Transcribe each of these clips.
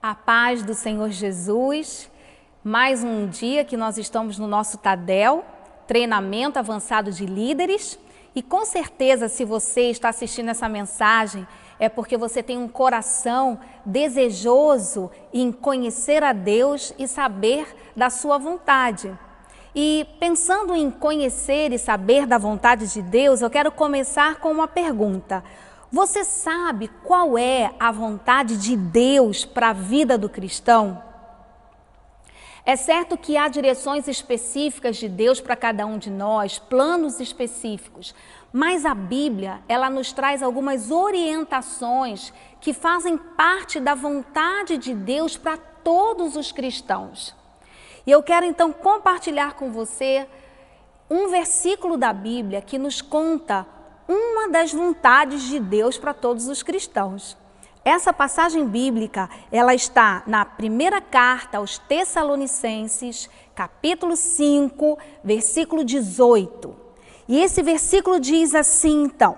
A paz do Senhor Jesus, mais um dia que nós estamos no nosso TADEL, Treinamento Avançado de Líderes, e com certeza se você está assistindo essa mensagem é porque você tem um coração desejoso em conhecer a Deus e saber da sua vontade. E pensando em conhecer e saber da vontade de Deus, eu quero começar com uma pergunta. Você sabe qual é a vontade de Deus para a vida do cristão? É certo que há direções específicas de Deus para cada um de nós, planos específicos, mas a Bíblia, ela nos traz algumas orientações que fazem parte da vontade de Deus para todos os cristãos. E eu quero então compartilhar com você um versículo da Bíblia que nos conta uma das vontades de Deus para todos os cristãos. Essa passagem bíblica, ela está na primeira carta aos Tessalonicenses, capítulo 5, versículo 18. E esse versículo diz assim, então: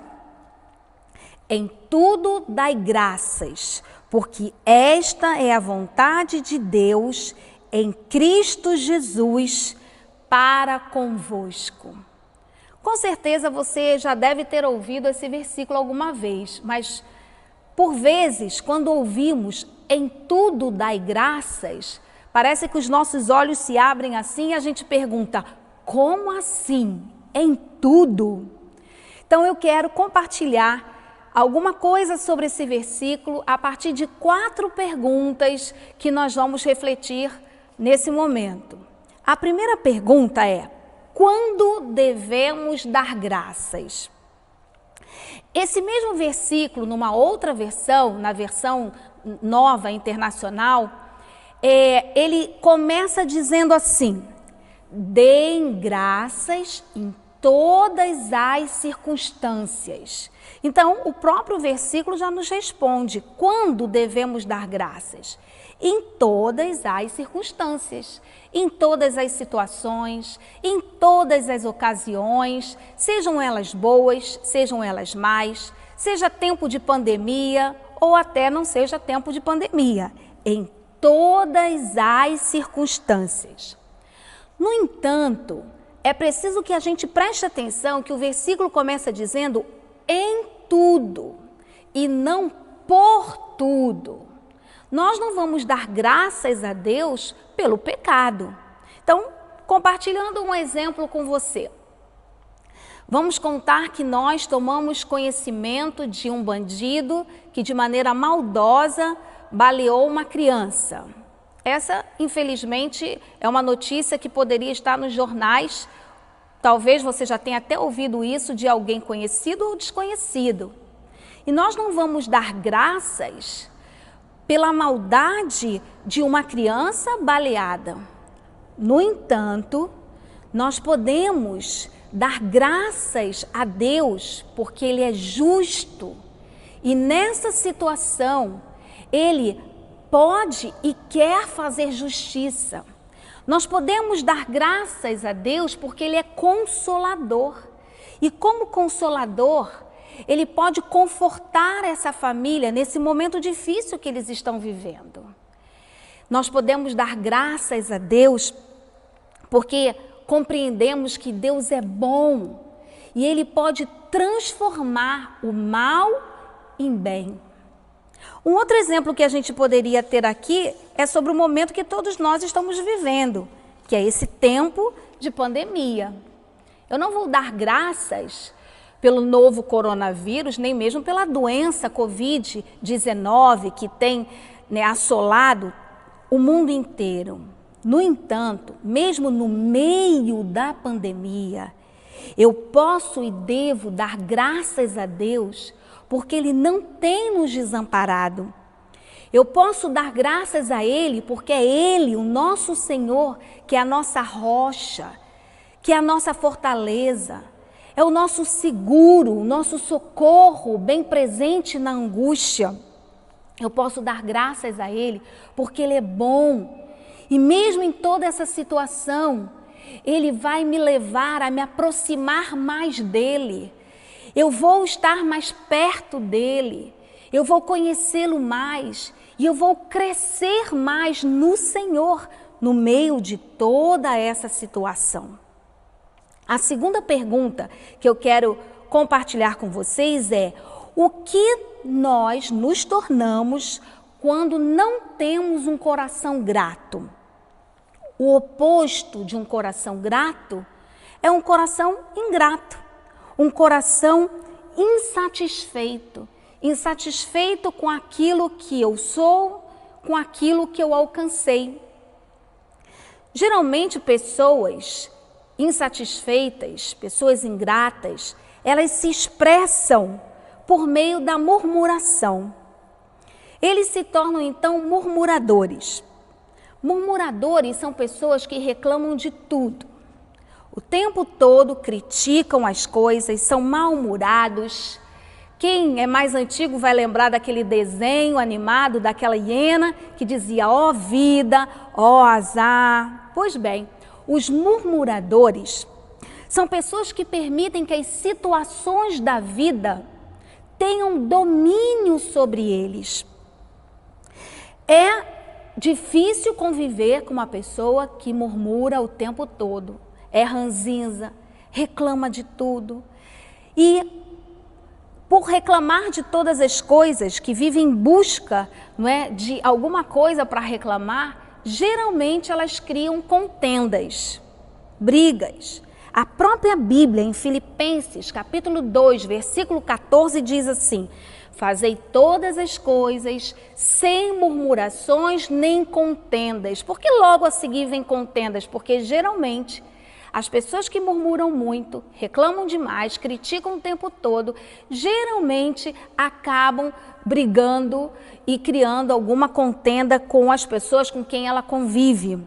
em tudo dai graças, porque esta é a vontade de Deus em Cristo Jesus para convosco. Com certeza você já deve ter ouvido esse versículo alguma vez, mas por vezes, quando ouvimos em tudo dai graças, parece que os nossos olhos se abrem assim e a gente pergunta, como assim? Em tudo? Então eu quero compartilhar alguma coisa sobre esse versículo a partir de 4 perguntas que nós vamos refletir nesse momento. A primeira pergunta é: quando devemos dar graças? Esse mesmo versículo, numa outra versão, na versão nova internacional, ele começa dizendo assim: deem graças em todas as circunstâncias. Então, o próprio versículo já nos responde: quando devemos dar graças? Em todas as circunstâncias, em todas as situações, em todas as ocasiões, sejam elas boas, sejam elas más, seja tempo de pandemia ou até não seja tempo de pandemia, em todas as circunstâncias. No entanto, é preciso que a gente preste atenção que o versículo começa dizendo em tudo e não por tudo. Nós não vamos dar graças a Deus pelo pecado. Então, compartilhando um exemplo com você. Vamos contar que nós tomamos conhecimento de um bandido que de maneira maldosa baleou uma criança. Essa, infelizmente, é uma notícia que poderia estar nos jornais. Talvez você já tenha até ouvido isso de alguém conhecido ou desconhecido. E nós não vamos dar graças pela maldade de uma criança baleada. No entanto, nós podemos dar graças a Deus porque Ele é justo. E nessa situação, Ele pode e quer fazer justiça. Nós podemos dar graças a Deus porque Ele é consolador. E como consolador, Ele pode confortar essa família nesse momento difícil que eles estão vivendo. Nós podemos dar graças a Deus porque compreendemos que Deus é bom e Ele pode transformar o mal em bem. Um outro exemplo que a gente poderia ter aqui é sobre o momento que todos nós estamos vivendo, que é esse tempo de pandemia. Eu não vou dar graças pelo novo coronavírus, nem mesmo pela doença Covid-19 que tem assolado o mundo inteiro. No entanto, mesmo no meio da pandemia, eu posso e devo dar graças a Deus porque Ele não tem nos desamparado. Eu posso dar graças a Ele porque é Ele, o nosso Senhor, que é a nossa rocha, que é a nossa fortaleza. É o nosso seguro, o nosso socorro bem presente na angústia. Eu posso dar graças a Ele porque Ele é bom. E mesmo em toda essa situação, Ele vai me levar a me aproximar mais dEle. Eu vou estar mais perto dEle. eu vou conhecê-lo mais e eu vou crescer mais no Senhor, no meio de toda essa situação. A segunda pergunta que eu quero compartilhar com vocês é: o que nós nos tornamos quando não temos um coração grato? O oposto de um coração grato é um coração ingrato, um coração insatisfeito, insatisfeito com aquilo que eu sou, com aquilo que eu alcancei. Geralmente, pessoas insatisfeitas, pessoas ingratas, elas se expressam por meio da murmuração. Eles se tornam, então, murmuradores. Murmuradores são pessoas que reclamam de tudo. O tempo todo criticam as coisas, são mal-humorados. Quem é mais antigo vai lembrar daquele desenho animado daquela hiena que dizia: ó vida, ó azar. Pois bem, os murmuradores são pessoas que permitem que as situações da vida tenham domínio sobre eles. É difícil conviver com uma pessoa que murmura o tempo todo, é ranzinza, reclama de tudo. E por reclamar de todas as coisas, que vive em busca, não é, de alguma coisa para reclamar, geralmente elas criam contendas, brigas. A própria Bíblia, em Filipenses, capítulo 2, versículo 14, diz assim: fazei todas as coisas sem murmurações nem contendas. Por que logo a seguir vem contendas? Porque geralmente as pessoas que murmuram muito, reclamam demais, criticam o tempo todo, geralmente acabam brigando e criando alguma contenda com as pessoas com quem ela convive.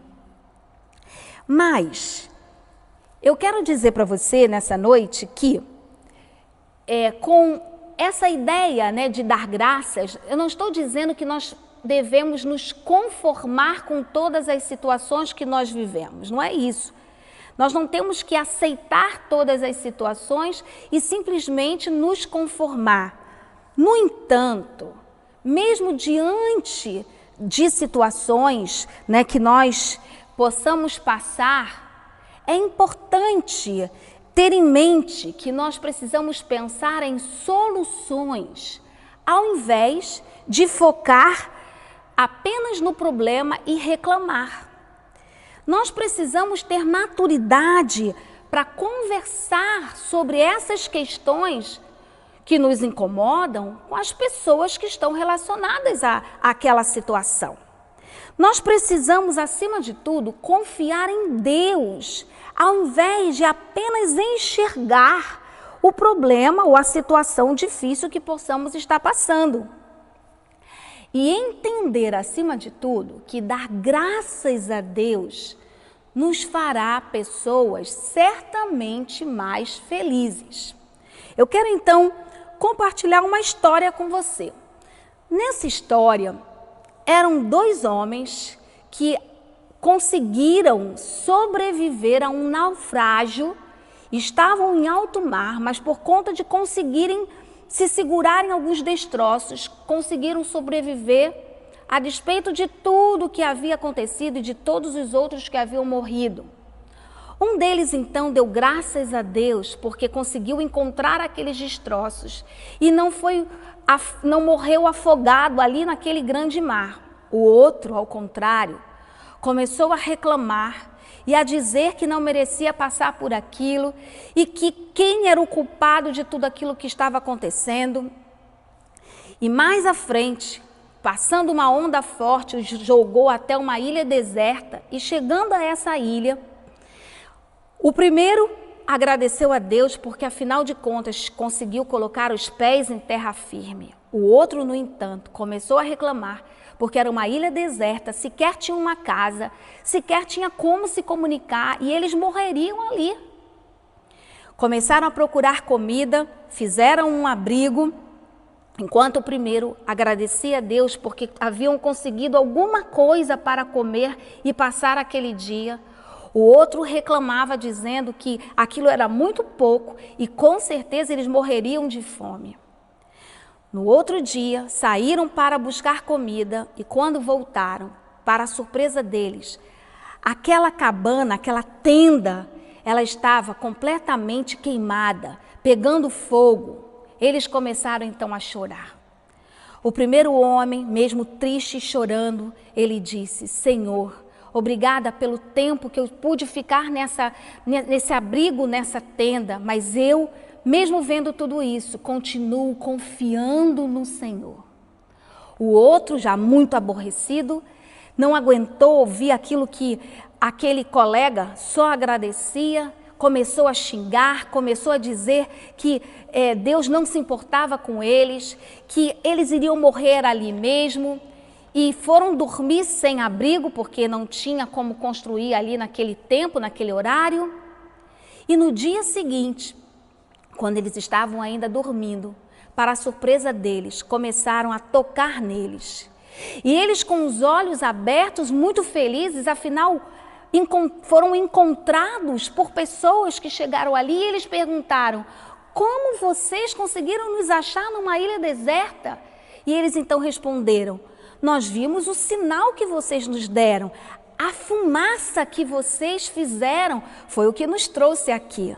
Mas eu quero dizer para você nessa noite que com essa ideia, né, de dar graças, eu não estou dizendo que nós devemos nos conformar com todas as situações que nós vivemos, não é isso. Nós não temos que aceitar todas as situações e simplesmente nos conformar. No entanto, mesmo diante de situações, né, que nós possamos passar, é importante ter em mente que nós precisamos pensar em soluções, ao invés de focar apenas no problema e reclamar. Nós precisamos ter maturidade para conversar sobre essas questões que nos incomodam com as pessoas que estão relacionadas àquela situação. Nós precisamos, acima de tudo, confiar em Deus, ao invés de apenas enxergar o problema ou a situação difícil que possamos estar passando. E entender, acima de tudo, que dar graças a Deus nos fará pessoas certamente mais felizes. Eu quero então compartilhar uma história com você. Nessa história, eram dois homens que conseguiram sobreviver a um naufrágio, estavam em alto mar, mas por conta de conseguirem se segurar em alguns destroços, conseguiram sobreviver a despeito de tudo que havia acontecido e de todos os outros que haviam morrido. Um deles então deu graças a Deus porque conseguiu encontrar aqueles destroços e não morreu afogado ali naquele grande mar. O outro, ao contrário, começou a reclamar e a dizer que não merecia passar por aquilo e que quem era o culpado de tudo aquilo que estava acontecendo. E mais à frente, passando uma onda forte, os jogou até uma ilha deserta e chegando a essa ilha, o primeiro agradeceu a Deus porque, afinal de contas, conseguiu colocar os pés em terra firme. O outro, no entanto, começou a reclamar porque era uma ilha deserta, sequer tinha uma casa, sequer tinha como se comunicar e eles morreriam ali. Começaram a procurar comida, fizeram um abrigo, enquanto o primeiro agradecia a Deus porque haviam conseguido alguma coisa para comer e passar aquele dia. O outro reclamava dizendo que aquilo era muito pouco e com certeza eles morreriam de fome. No outro dia, saíram para buscar comida e quando voltaram, para a surpresa deles, aquela cabana, aquela tenda, ela estava completamente queimada, pegando fogo. Eles começaram então a chorar. O primeiro homem, mesmo triste e chorando, ele disse: Senhor, obrigada pelo tempo que eu pude ficar nesse abrigo, nessa tenda, mas eu, mesmo vendo tudo isso, continuo confiando no Senhor. O outro, já muito aborrecido, não aguentou ouvir aquilo que aquele colega só agradecia, começou a xingar, começou a dizer que Deus não se importava com eles, que eles iriam morrer ali mesmo, e foram dormir sem abrigo, porque não tinha como construir ali naquele tempo, naquele horário. E no dia seguinte, quando eles estavam ainda dormindo, para a surpresa deles, começaram a tocar neles. E eles, com os olhos abertos, muito felizes, afinal, foram encontrados por pessoas que chegaram ali e eles perguntaram: como vocês conseguiram nos achar numa ilha deserta? E eles então responderam: nós vimos o sinal que vocês nos deram, a fumaça que vocês fizeram foi o que nos trouxe aqui.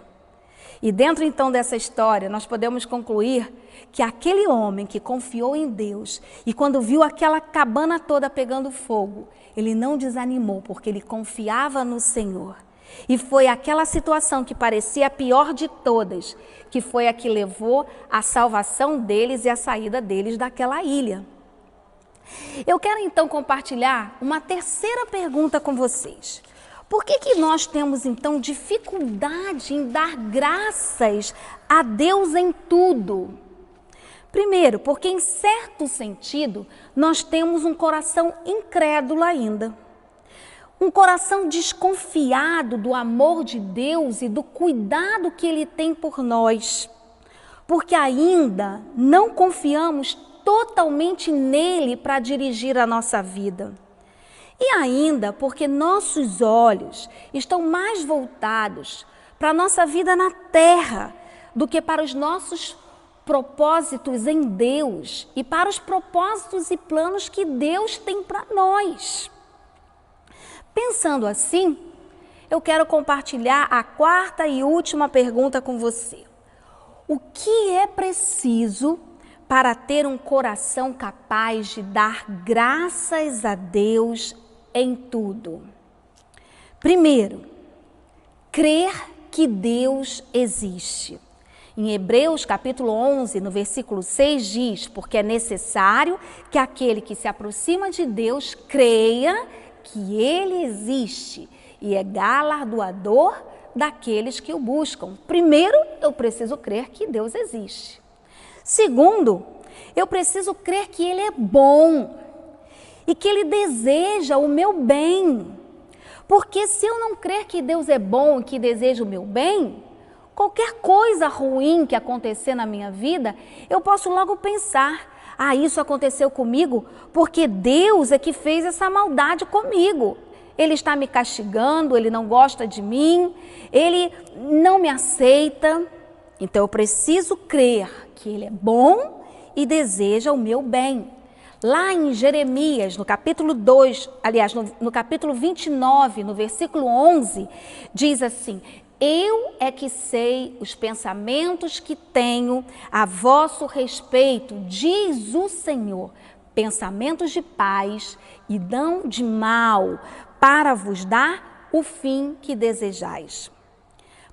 E dentro então dessa história, nós podemos concluir que aquele homem que confiou em Deus e quando viu aquela cabana toda pegando fogo, ele não desanimou porque ele confiava no Senhor. E foi aquela situação que parecia a pior de todas, que foi a que levou à salvação deles e à saída deles daquela ilha. Eu quero então compartilhar uma terceira pergunta com vocês. Por que nós temos então dificuldade em dar graças a Deus em tudo? Primeiro, porque em certo sentido nós temos um coração incrédulo ainda. Um coração desconfiado do amor de Deus e do cuidado que Ele tem por nós. Porque ainda não confiamos totalmente nele para dirigir a nossa vida. E ainda porque nossos olhos estão mais voltados para a nossa vida na terra do que para os nossos propósitos em Deus e para os propósitos e planos que Deus tem para nós. Pensando assim, eu quero compartilhar a quarta e última pergunta com você. O que é preciso para ter um coração capaz de dar graças a Deus em tudo? Primeiro, crer que Deus existe. Em Hebreus capítulo 11, no versículo 6 diz: porque é necessário que aquele que se aproxima de Deus creia que Ele existe e é galardoador daqueles que o buscam. Primeiro, eu preciso crer que Deus existe. Segundo, eu preciso crer que Ele é bom e que Ele deseja o meu bem. Porque se eu não crer que Deus é bom e que deseja o meu bem, qualquer coisa ruim que acontecer na minha vida, eu posso logo pensar: ah, isso aconteceu comigo porque Deus é que fez essa maldade comigo. Ele está me castigando, Ele não gosta de mim, Ele não me aceita. Então eu preciso crer que Ele é bom e deseja o meu bem. Lá em Jeremias, no capítulo 2, aliás, no capítulo 29, no versículo 11, diz assim: eu é que sei os pensamentos que tenho a vosso respeito, diz o Senhor, pensamentos de paz e não de mal, para vos dar o fim que desejais.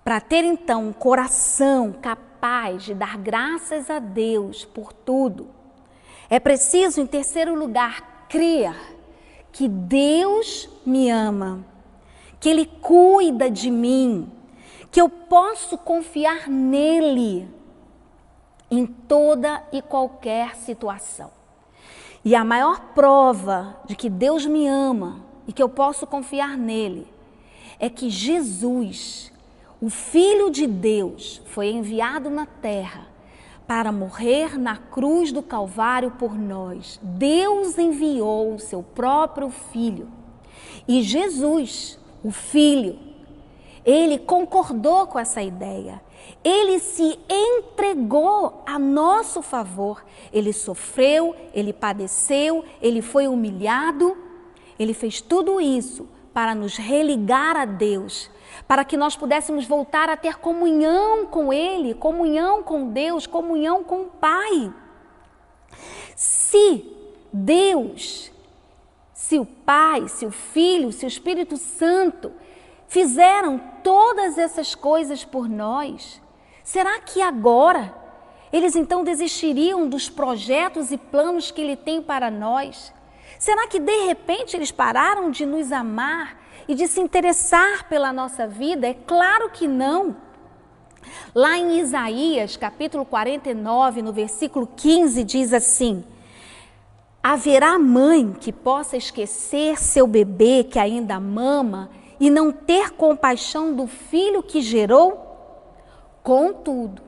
Para ter então um coração capaz de dar graças a Deus por tudo, é preciso, em terceiro lugar, crer que Deus me ama, que Ele cuida de mim, que eu posso confiar nele em toda e qualquer situação. E a maior prova de que Deus me ama e que eu posso confiar nele é que Jesus, o Filho de Deus, foi enviado na terra para morrer na cruz do Calvário por nós. Deus enviou o seu próprio Filho. E Jesus, o Filho, Ele concordou com essa ideia. Ele se entregou a nosso favor. Ele sofreu, ele padeceu, ele foi humilhado. Ele fez tudo isso para nos religar a Deus, para que nós pudéssemos voltar a ter comunhão com Ele, comunhão com Deus, comunhão com o Pai. Se Deus, se o Pai, se o Filho, se o Espírito Santo fizeram todas essas coisas por nós, será que agora eles então desistiriam dos projetos e planos que Ele tem para nós? Será que de repente eles pararam de nos amar e de se interessar pela nossa vida? É claro que não. Lá em Isaías, capítulo 49, no versículo 15, diz assim: haverá mãe que possa esquecer seu bebê que ainda mama e não ter compaixão do filho que gerou? Contudo,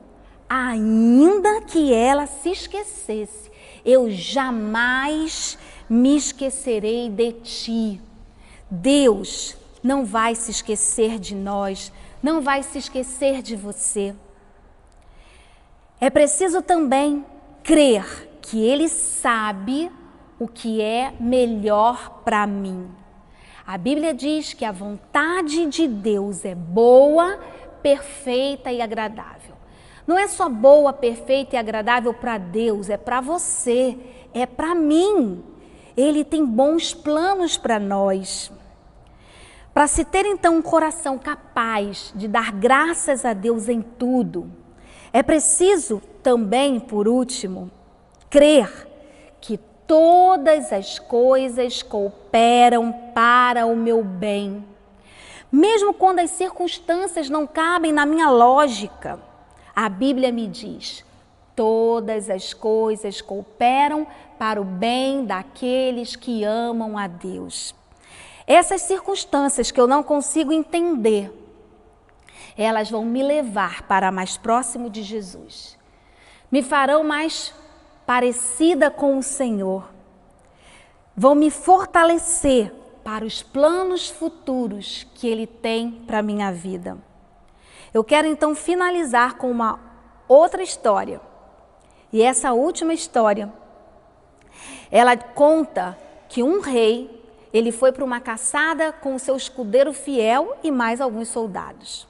ainda que ela se esquecesse, eu jamais me esquecerei de ti. Deus não vai se esquecer de nós, não vai se esquecer de você. É preciso também crer que Ele sabe o que é melhor para mim. A Bíblia diz que a vontade de Deus é boa, perfeita e agradável. Não é só boa, perfeita e agradável para Deus, é para você, é para mim. Ele tem bons planos para nós. Para se ter então um coração capaz de dar graças a Deus em tudo, é preciso também, por último, crer que todas as coisas cooperam para o meu bem. Mesmo quando as circunstâncias não cabem na minha lógica, a Bíblia me diz: todas as coisas cooperam para o bem daqueles que amam a Deus. Essas circunstâncias que eu não consigo entender, elas vão me levar para mais próximo de Jesus. Me farão mais parecida com o Senhor. Vão me fortalecer para os planos futuros que Ele tem para a minha vida. Eu quero então finalizar com uma outra história. E essa última história, ela conta que um rei, ele foi para uma caçada com o seu escudeiro fiel e mais alguns soldados.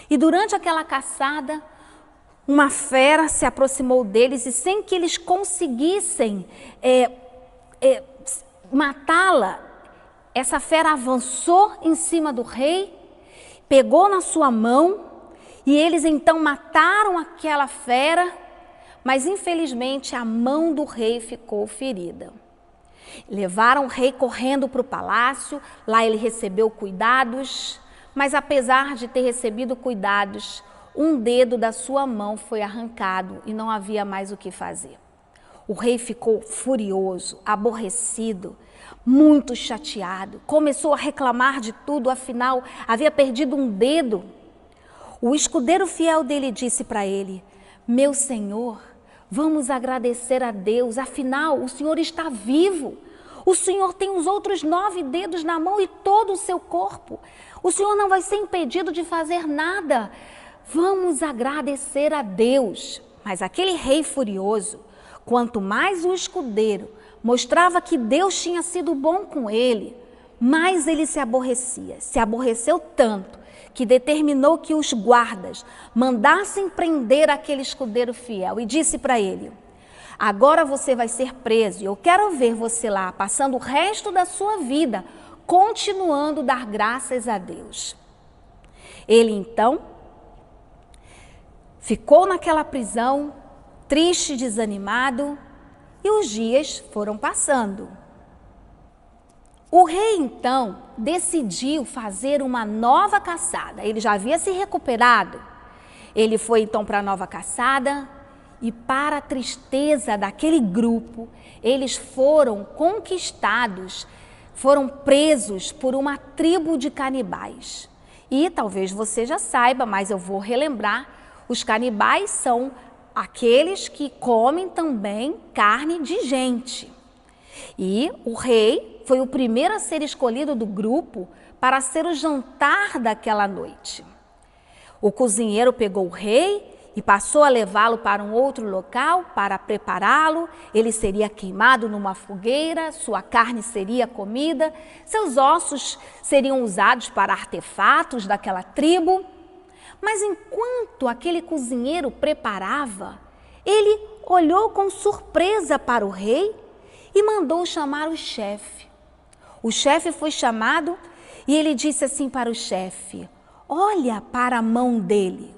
E durante aquela caçada, uma fera se aproximou deles e sem que eles conseguissem matá-la, essa fera avançou em cima do rei, pegou na sua mão e eles então mataram aquela fera, mas infelizmente a mão do rei ficou ferida. Levaram o rei correndo para o palácio, lá ele recebeu cuidados, mas apesar de ter recebido cuidados, um dedo da sua mão foi arrancado e não havia mais o que fazer. O rei ficou furioso, aborrecido, muito chateado, começou a reclamar de tudo, afinal havia perdido um dedo. O escudeiro fiel dele disse para ele: meu senhor, vamos agradecer a Deus, afinal o senhor está vivo. O senhor tem os outros 9 dedos na mão e todo o seu corpo. O senhor não vai ser impedido de fazer nada. Vamos agradecer a Deus. Mas aquele rei furioso, quanto mais o escudeiro mostrava que Deus tinha sido bom com ele, mais ele se aborrecia. Se aborreceu tanto que determinou que os guardas mandassem prender aquele escudeiro fiel e disse para ele: agora você vai ser preso e eu quero ver você lá passando o resto da sua vida continuando a dar graças a Deus. Ele então ficou naquela prisão, triste, desanimado, e os dias foram passando. O rei então decidiu fazer uma nova caçada. Ele já havia se recuperado. Ele foi então para a nova caçada e, para a tristeza daquele grupo, eles foram conquistados, foram presos por uma tribo de canibais. E talvez você já saiba, mas eu vou relembrar, os canibais são aqueles que comem também carne de gente. E o rei foi o primeiro a ser escolhido do grupo para ser o jantar daquela noite. O cozinheiro pegou o rei e passou a levá-lo para um outro local para prepará-lo. Ele seria queimado numa fogueira, sua carne seria comida, seus ossos seriam usados para artefatos daquela tribo. Mas enquanto aquele cozinheiro preparava, ele olhou com surpresa para o rei e mandou chamar o chefe. O chefe foi chamado e ele disse assim para o chefe: olha para a mão dele.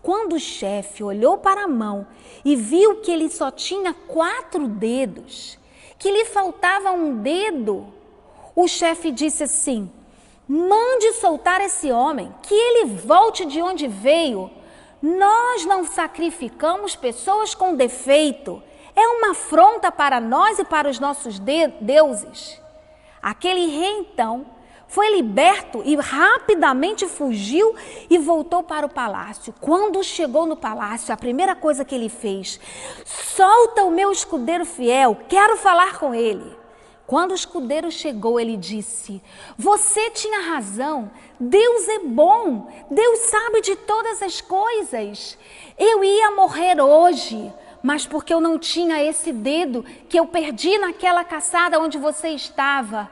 Quando o chefe olhou para a mão e viu que ele só tinha 4 dedos, que lhe faltava um dedo, o chefe disse assim: mande soltar esse homem, que ele volte de onde veio. Nós não sacrificamos pessoas com defeito. É uma afronta para nós e para os nossos deuses. Aquele rei, então, foi liberto e rapidamente fugiu e voltou para o palácio. Quando chegou no palácio, a primeira coisa que ele fez: solta o meu escudeiro fiel, quero falar com ele. Quando o escudeiro chegou, ele disse: você tinha razão, Deus é bom, Deus sabe de todas as coisas. Eu ia morrer hoje, mas porque eu não tinha esse dedo que eu perdi naquela caçada onde você estava,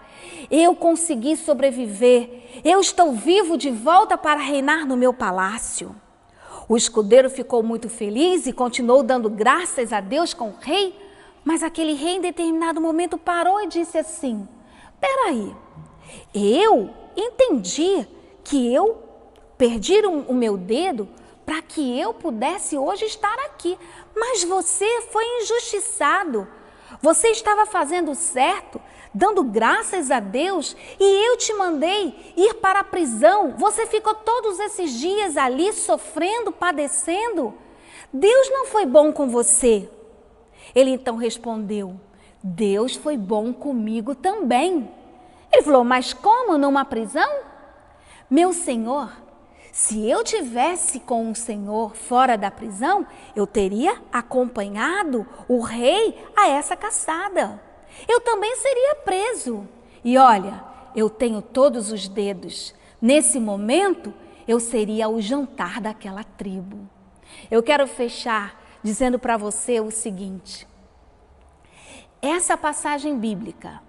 eu consegui sobreviver. Eu estou vivo de volta para reinar no meu palácio. O escudeiro ficou muito feliz e continuou dando graças a Deus com o rei. Mas aquele rei, em determinado momento, parou e disse assim: peraí, eu entendi que eu perdi o meu dedo para que eu pudesse hoje estar aqui. Mas você foi injustiçado. Você estava fazendo certo, dando graças a Deus, e eu te mandei ir para a prisão. Você ficou todos esses dias ali sofrendo, padecendo. Deus não foi bom com você. Ele então respondeu: Deus foi bom comigo também. Ele falou: mas como, numa prisão? Meu senhor, se eu tivesse com o senhor fora da prisão, eu teria acompanhado o rei a essa caçada. Eu também seria preso. E olha, eu tenho todos os dedos. Nesse momento, eu seria o jantar daquela tribo. Eu quero fechar dizendo para você o seguinte: essa passagem bíblica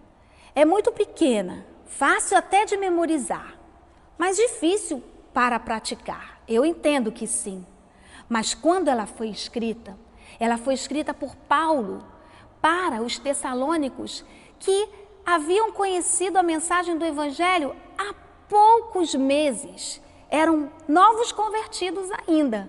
é muito pequena, fácil até de memorizar, mas difícil para praticar. Eu entendo que sim, mas quando ela foi escrita por Paulo para os tessalônicos que haviam conhecido a mensagem do Evangelho há poucos meses, eram novos convertidos ainda.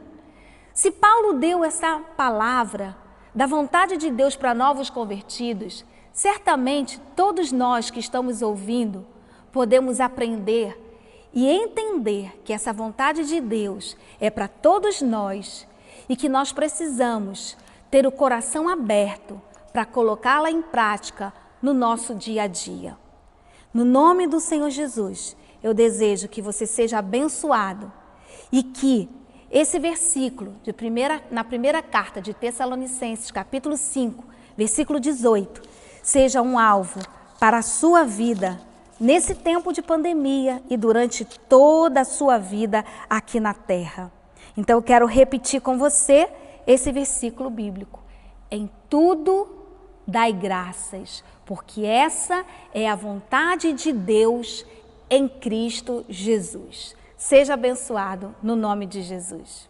Se Paulo deu essa palavra da vontade de Deus para novos convertidos, certamente todos nós que estamos ouvindo podemos aprender e entender que essa vontade de Deus é para todos nós e que nós precisamos ter o coração aberto para colocá-la em prática no nosso dia a dia. No nome do Senhor Jesus, eu desejo que você seja abençoado e que esse versículo na primeira carta de Tessalonicenses, capítulo 5, versículo 18, seja um alvo para a sua vida nesse tempo de pandemia e durante toda a sua vida aqui na terra. Então eu quero repetir com você esse versículo bíblico: em tudo dai graças, porque essa é a vontade de Deus em Cristo Jesus. Seja abençoado no nome de Jesus.